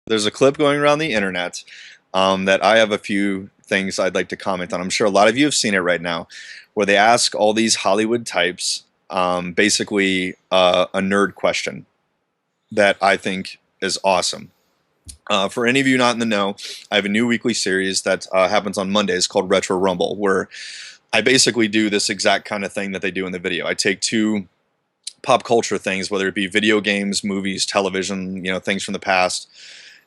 There's a clip going around the internet that I have a few things I'd like to comment on. I'm sure a lot of you have seen it right now, where they ask all these Hollywood types basically a nerd question that I think is awesome. For any of you not in the know, I have a new weekly series that happens on Mondays called Retro Rumble, where I basically do this exact kind of thing that they do in the video. I take two pop culture things, whether it be video games, movies, television, things from the past,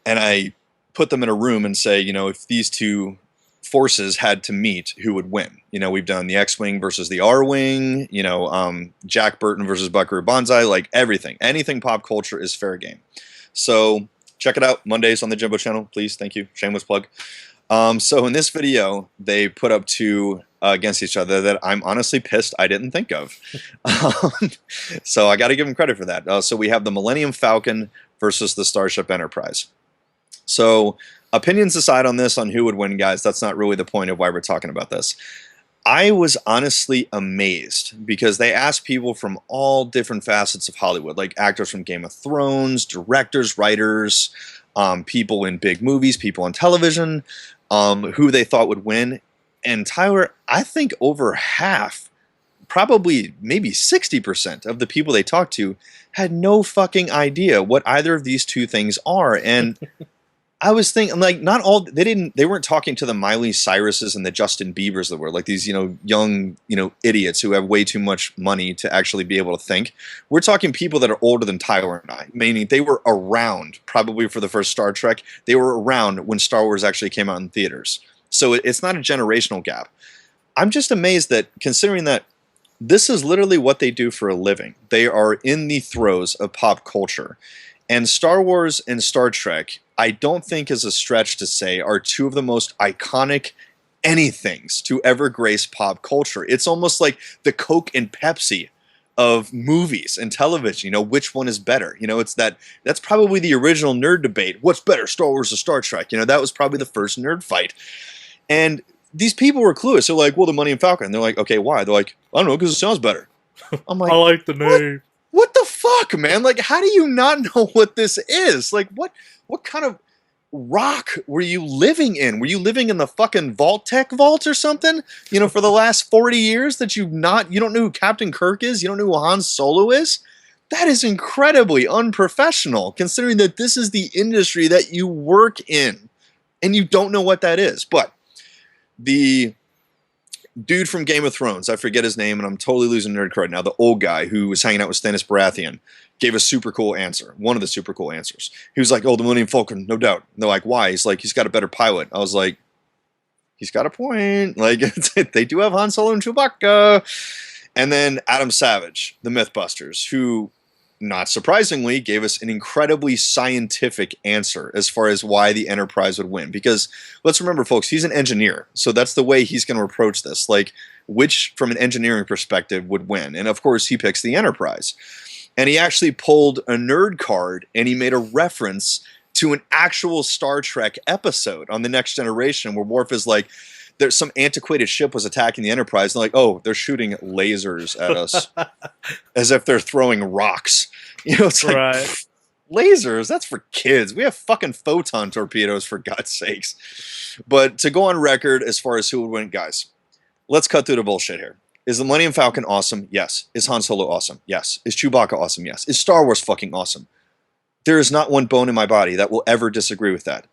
and I put them in a room and say, if these two forces had to meet, who would win? We've done the X-Wing versus the R-Wing, Jack Burton versus Buckaroo Banzai, like everything. Anything pop culture is fair game. So check it out, Mondays on the Jimbo channel, please. Thank you. Shameless plug. So in this video, they put up two against each other that I'm honestly pissed I didn't think of. So I got to give them credit for that. So we have the Millenium Falcon versus the Starship Enterprise. So opinions aside on this, on who would win, guys, that's not really the point of why we're talking about this. I was honestly amazed because they asked people from all different facets of Hollywood, like actors from Game of Thrones, directors, writers, people in big movies, people on television, who they thought would win. And Tyler, I think over half, probably maybe 60% of the people they talked to had no fucking idea what either of these two things are. And I was thinking, like, not all, they weren't talking to the Miley Cyruses and the Justin Biebers that were like these, young, idiots who have way too much money to actually be able to think. We're talking people that are older than Tyler and I, meaning they were around probably for the first Star Trek. They were around when Star Wars actually came out in theaters. So it's not a generational gap. I'm just amazed that, considering that this is literally what they do for a living. They are in the throes of pop culture. And Star Wars and Star Trek, I don't think is a stretch to say, are two of the most iconic anythings to ever grace pop culture. It's almost like the Coke and Pepsi of movies and television. Which one is better? That's probably the original nerd debate. What's better, Star Wars or Star Trek? That was probably the first nerd fight. And these people were clueless. They're like, well, the Millennium Falcon. And they're like, okay, why? They're like, I don't know, because it sounds better. I'm like, I like the name. What the fuck, man? Like, how do you not know what this is? Like, what kind of rock were you living in? Were you living in the fucking Vault-Tec vault or something? For the last 40 years that you don't know who Captain Kirk is? You don't know who Han Solo is? That is incredibly unprofessional, considering that this is the industry that you work in, and you don't know what that is. But the dude from Game of Thrones, I forget his name, and I'm totally losing nerd cred now, the old guy who was hanging out with Stannis Baratheon, gave a super cool answer, one of the super cool answers. He was like, oh, the Millennium Falcon, no doubt. And they're like, why? He's like, he's got a better pilot. I was like, he's got a point. Like, they do have Han Solo and Chewbacca. And then Adam Savage, the Mythbusters, who, not surprisingly, gave us an incredibly scientific answer as far as why the Enterprise would win. Because let's remember, folks, he's an engineer. So that's the way he's going to approach this. Like, which, from an engineering perspective, would win? And of course, he picks the Enterprise. And he actually pulled a nerd card, and he made a reference to an actual Star Trek episode on The Next Generation, where Worf is like, there's some antiquated ship was attacking the Enterprise, and like, oh, they're shooting lasers at us, as if they're throwing rocks. It's like, Right. Lasers, that's for kids. We have fucking photon torpedoes, for God's sakes. But to go on record as far as who would win, guys, let's cut through the bullshit here. Is the Millennium Falcon awesome? Yes. Is Han Solo awesome? Yes. Is Chewbacca awesome? Yes. Is Star Wars fucking awesome? There is not one bone in my body that will ever disagree with that.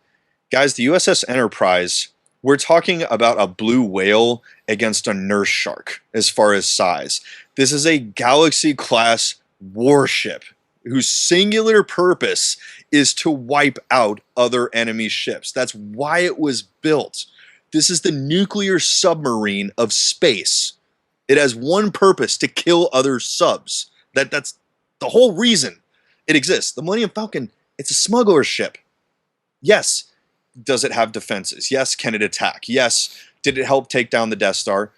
Guys, the USS Enterprise, we're talking about a blue whale against a nurse shark as far as size. This is a Galaxy-class warship whose singular purpose is to wipe out other enemy ships. That's why it was built. This is the nuclear submarine of space. It has one purpose: to kill other subs. That's the whole reason it exists. The Millennium Falcon, it's a smuggler ship. Yes. Does it have defenses? Yes. Can it attack? Yes. Did it help take down the Death Star?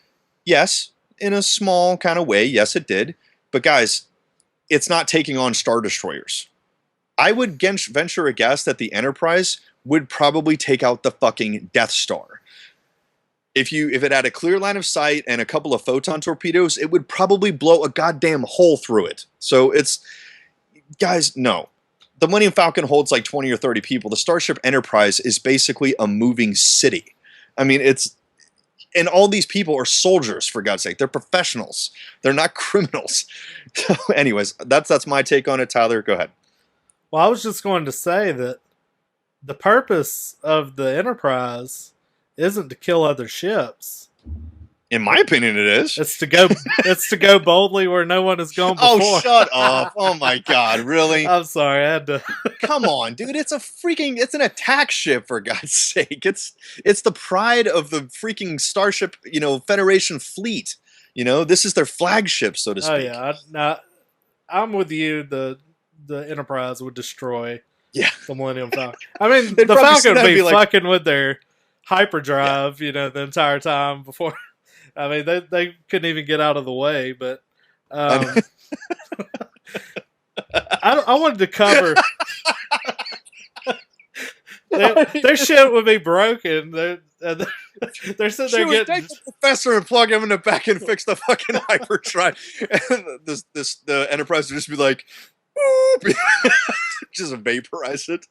Yes. In a small kind of way. Yes, it did. But guys, it's not taking on Star Destroyers. I would venture a guess that the Enterprise would probably take out the fucking Death Star. If it had a clear line of sight and a couple of photon torpedoes, it would probably blow a goddamn hole through it. So it's, guys, no. the Millennium Falcon holds like 20 or 30 people. The Starship Enterprise is basically a moving city. I mean, and all these people are soldiers, for God's sake. They're professionals. They're not criminals. So, anyways, that's my take on it. Tyler, go ahead. Well, I was just going to say that the purpose of the Enterprise isn't to kill other ships. In my opinion, it is. It's to go. It's to go boldly where no one has gone before. Oh, shut up! Oh my God, really? I'm sorry, I had to. Come on, dude! It's an attack ship, for God's sake. It's the pride of the freaking Starship, Federation fleet. This is their flagship, so to speak. Oh yeah, I'm with you. The Enterprise would destroy the Millennium Falcon. I mean, the Falcon would be fucking with their hyperdrive, the entire time before. I mean, they couldn't even get out of the way, but I wanted to cover. Their shit would be broken. They're sitting there getting take the professor and plug him in the back and fix the fucking hyperdrive. And the Enterprise would just be like, just vaporize it.